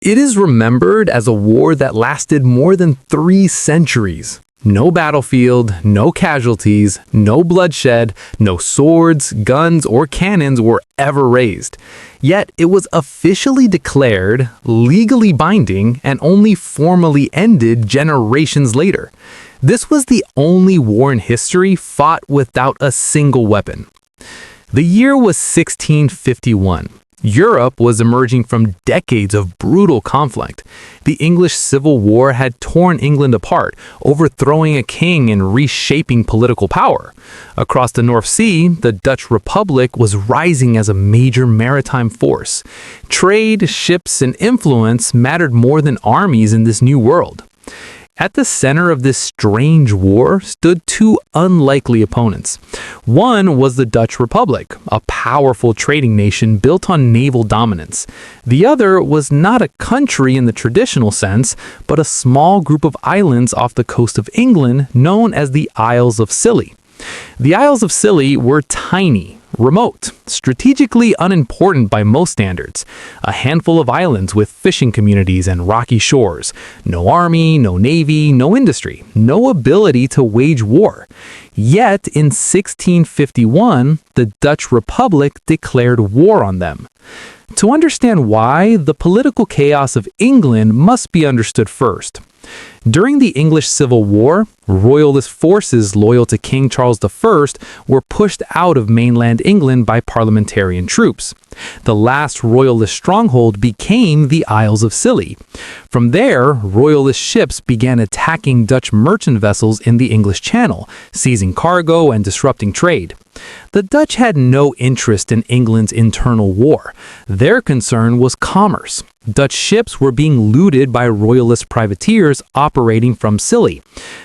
It is remembered as a war that lasted more than 3 centuries. No battlefield, no casualties, no bloodshed, no swords, guns, or cannons were ever raised. Yet it was officially declared, legally binding, and only formally ended generations later. This was the only war in history fought without a single weapon. The year was 1651. Europe was emerging from decades of brutal conflict. The English Civil War had torn England apart, overthrowing a king and reshaping political power. Across the North Sea, the Dutch Republic was rising as a major maritime force. Trade, ships, and influence mattered more than armies in this new world. At the center of this strange war stood two unlikely opponents. One was the Dutch Republic, a powerful trading nation built on naval dominance. The other was not a country in the traditional sense, but a small group of islands off the coast of England known as the Isles of Scilly. The Isles of Scilly were tiny, remote, strategically unimportant by most standards. A handful of islands with fishing communities and rocky shores. No army, no navy, no industry, no ability to wage war. Yet in 1651, the Dutch Republic declared war on them. To understand why, the political chaos of England must be understood first. During the English Civil War, royalist forces loyal to King Charles I were pushed out of mainland England by parliamentarian troops. The last royalist stronghold became the Isles of Scilly. From there, royalist ships began attacking Dutch merchant vessels in the English Channel, seizing cargo and disrupting trade. The Dutch had no interest in England's internal war. Their concern was commerce. Dutch ships were being looted by royalist privateers operating from Scilly.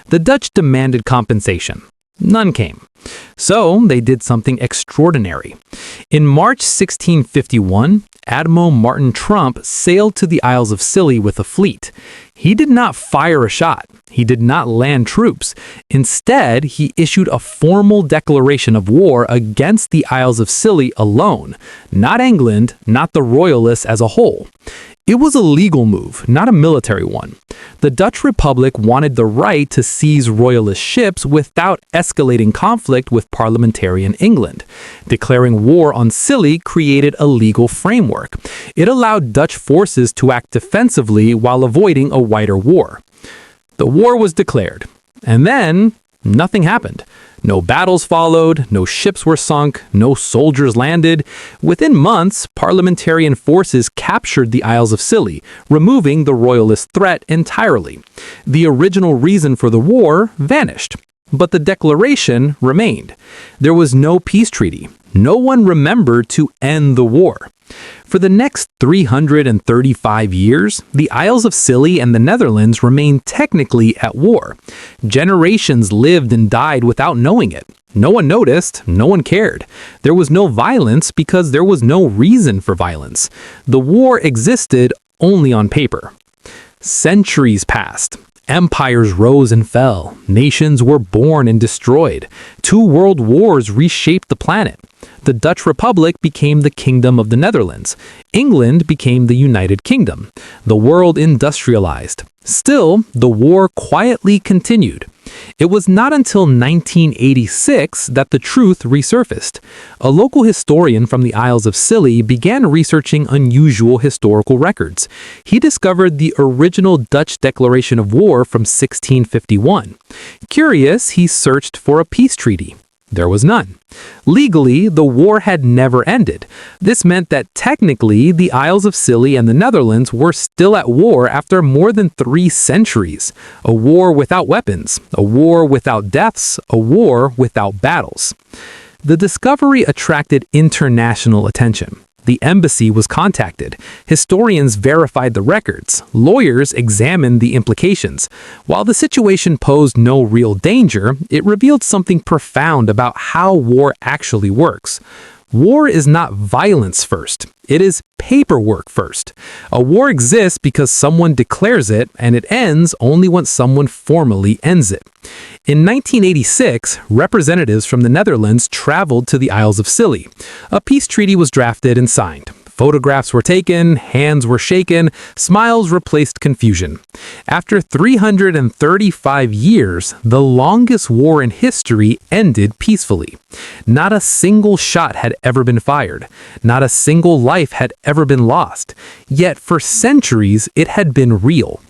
The Dutch demanded compensation. None came. So they did something extraordinary. In March 1651, Admiral Martin Trump sailed to the Isles of Scilly with a fleet. He did not fire a shot. He did not land troops. Instead, he issued a formal declaration of war against the Isles of Scilly alone, not England, not the royalists as a whole. It was a legal move, not a military one. The Dutch Republic wanted the right to seize royalist ships without escalating conflict with parliamentarian England. Declaring war on Scilly created a legal framework. It allowed Dutch forces to act defensively while avoiding a wider war. The war was declared, and then nothing happened. No battles followed, no ships were sunk, no soldiers landed. Within months, parliamentarian forces captured the Isles of Scilly, removing the royalist threat entirely. The original reason for the war vanished, but the declaration remained. There was no peace treaty. No one remembered to end the war. For the next 335 years, the Isles of Scilly and the Netherlands remained technically at war. Generations lived and died without knowing it. No one noticed, no one cared. There was no violence because there was no reason for violence. The war existed only on paper. Centuries passed. Empires rose and fell. Nations were born and destroyed. 2 world wars reshaped the planet. The Dutch Republic became the Kingdom of the Netherlands. England became the United Kingdom. The world industrialized. Still, the war quietly continued. It was not until 1986 that the truth resurfaced. A local historian from the Isles of Scilly began researching unusual historical records. He discovered the original Dutch declaration of war from 1651. Curious, he searched for a peace treaty. There was none. Legally, the war had never ended. This meant that technically, the Isles of Scilly and the Netherlands were still at war after more than 3 centuries. A war without weapons, a war without deaths, a war without battles. The discovery attracted international attention. The embassy was contacted. Historians verified the records. Lawyers examined the implications. While the situation posed no real danger, it revealed something profound about how war actually works. War is not violence first. It is paperwork first. A war exists because someone declares it, and it ends only when someone formally ends it. In 1986, representatives from the Netherlands traveled to the Isles of Scilly. A peace treaty was drafted and signed. Photographs were taken, hands were shaken, smiles replaced confusion. After 335 years, the longest war in history ended peacefully. Not a single shot had ever been fired. Not a single life had ever been lost. Yet for centuries, it had been real.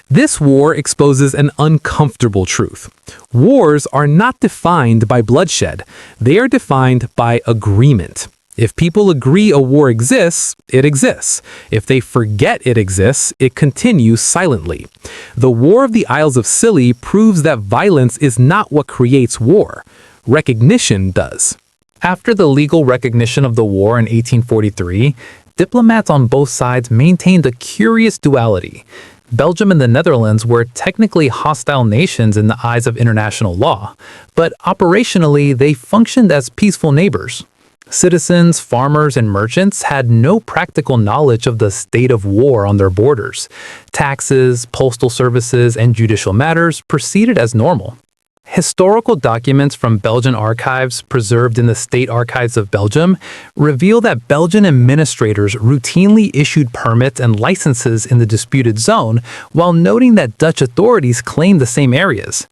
This war exposes an uncomfortable truth. Wars are not defined by bloodshed. They are defined by agreement. If people agree a war exists, it exists. If they forget it exists, it continues silently. The War of the Isles of Scilly proves that violence is not what creates war. Recognition does. After the legal recognition of the war in 1843, diplomats on both sides maintained a curious duality. Belgium and the Netherlands were technically hostile nations in the eyes of international law, but operationally they functioned as peaceful neighbors. Citizens, farmers, and merchants had no practical knowledge of the state of war on their borders. Taxes, postal services, and judicial matters proceeded as normal. Historical documents from Belgian archives preserved in the State Archives of Belgium reveal that Belgian administrators routinely issued permits and licenses in the disputed zone while noting that Dutch authorities claimed the same areas.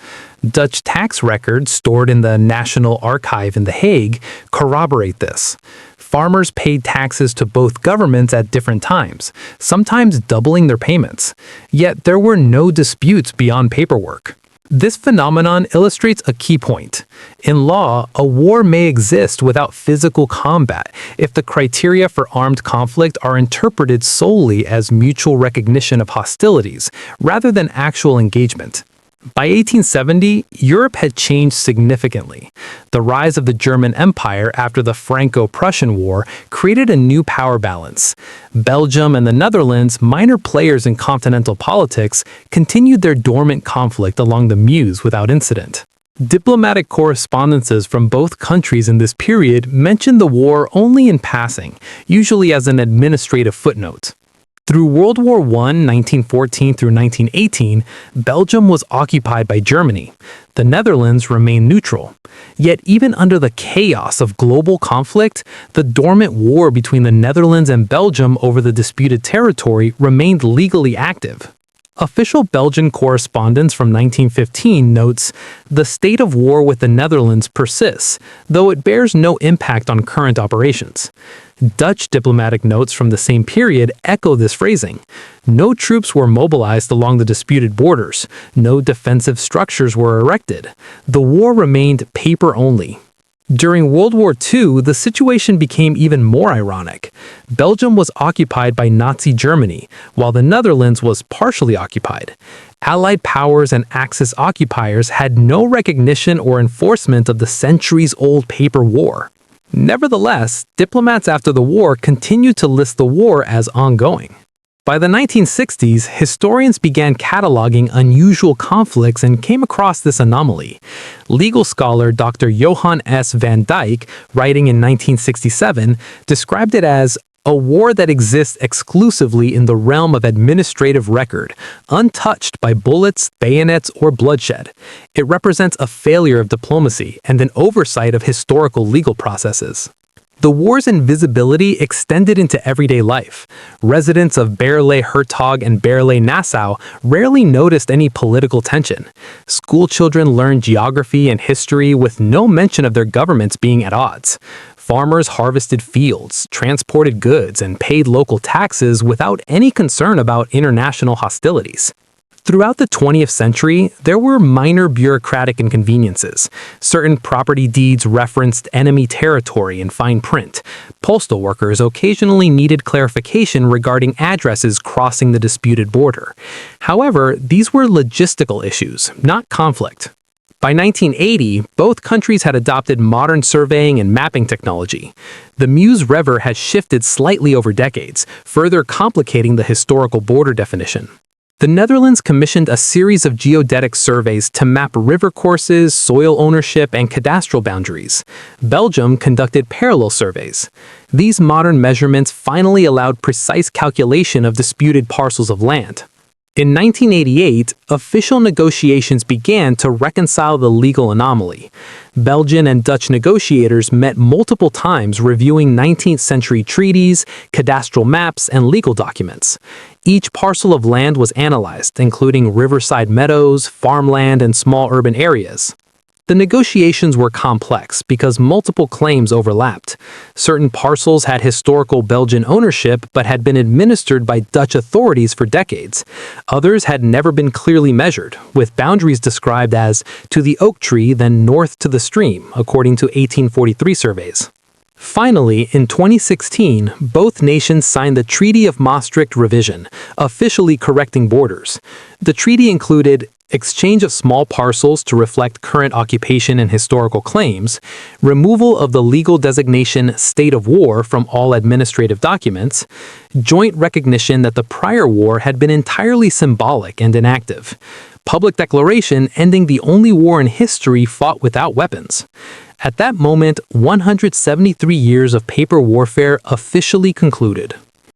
Dutch tax records stored in the National Archive in The Hague corroborate this. Farmers paid taxes to both governments at different times, sometimes doubling their payments. Yet there were no disputes beyond paperwork. This phenomenon illustrates a key point. In law, a war may exist without physical combat if the criteria for armed conflict are interpreted solely as mutual recognition of hostilities rather than actual engagement. By 1870, Europe had changed significantly. The rise of the German Empire after the Franco-Prussian War created a new power balance. Belgium and the Netherlands, minor players in continental politics, continued their dormant conflict along the Meuse without incident. Diplomatic correspondences from both countries in this period mention the war only in passing, usually as an administrative footnote. Through World War I, 1914 through 1918, Belgium was occupied by Germany. The Netherlands remained neutral. Yet even under the chaos of global conflict, the dormant war between the Netherlands and Belgium over the disputed territory remained legally active. Official Belgian correspondence from 1915 notes, "The state of war with the Netherlands persists, though it bears no impact on current operations." Dutch diplomatic notes from the same period echo this phrasing. No troops were mobilized along the disputed borders. No defensive structures were erected. The war remained paper only. During World War II, the situation became even more ironic. Belgium was occupied by Nazi Germany, while the Netherlands was partially occupied. Allied powers and Axis occupiers had no recognition or enforcement of the centuries-old paper war. Nevertheless, diplomats after the war continued to list the war as ongoing. By the 1960s, historians began cataloging unusual conflicts and came across this anomaly. Legal scholar Dr. Johan S. van Dijk, writing in 1967, described it as a war that exists exclusively in the realm of administrative record, untouched by bullets, bayonets, or bloodshed. It represents a failure of diplomacy and an oversight of historical legal processes. The war's invisibility extended into everyday life. Residents of Berlay-Hertog and Berlay-Nassau rarely noticed any political tension. School children learned geography and history with no mention of their governments being at odds. Farmers harvested fields, transported goods, and paid local taxes without any concern about international hostilities. Throughout the 20th century, there were minor bureaucratic inconveniences. Certain property deeds referenced enemy territory in fine print. Postal workers occasionally needed clarification regarding addresses crossing the disputed border. However, these were logistical issues, not conflict. By 1980, both countries had adopted modern surveying and mapping technology. The Meuse River had shifted slightly over decades, further complicating the historical border definition. The Netherlands commissioned a series of geodetic surveys to map river courses, soil ownership, and cadastral boundaries. Belgium conducted parallel surveys. These modern measurements finally allowed precise calculation of disputed parcels of land. In 1988, official negotiations began to reconcile the legal anomaly. Belgian and Dutch negotiators met multiple times reviewing 19th century treaties, cadastral maps, and legal documents. Each parcel of land was analyzed, including riverside meadows, farmland, and small urban areas. The negotiations were complex because multiple claims overlapped. Certain parcels had historical Belgian ownership but had been administered by Dutch authorities for decades. Others had never been clearly measured, with boundaries described as to the oak tree then north to the stream, according to 1843 surveys. Finally, in 2016, both nations signed the Treaty of Maastricht Revision, officially correcting borders. The treaty included exchange of small parcels to reflect current occupation and historical claims, removal of the legal designation state of war from all administrative documents, joint recognition that the prior war had been entirely symbolic and inactive, public declaration ending the only war in history fought without weapons. At that moment, 173 years of paper warfare officially concluded.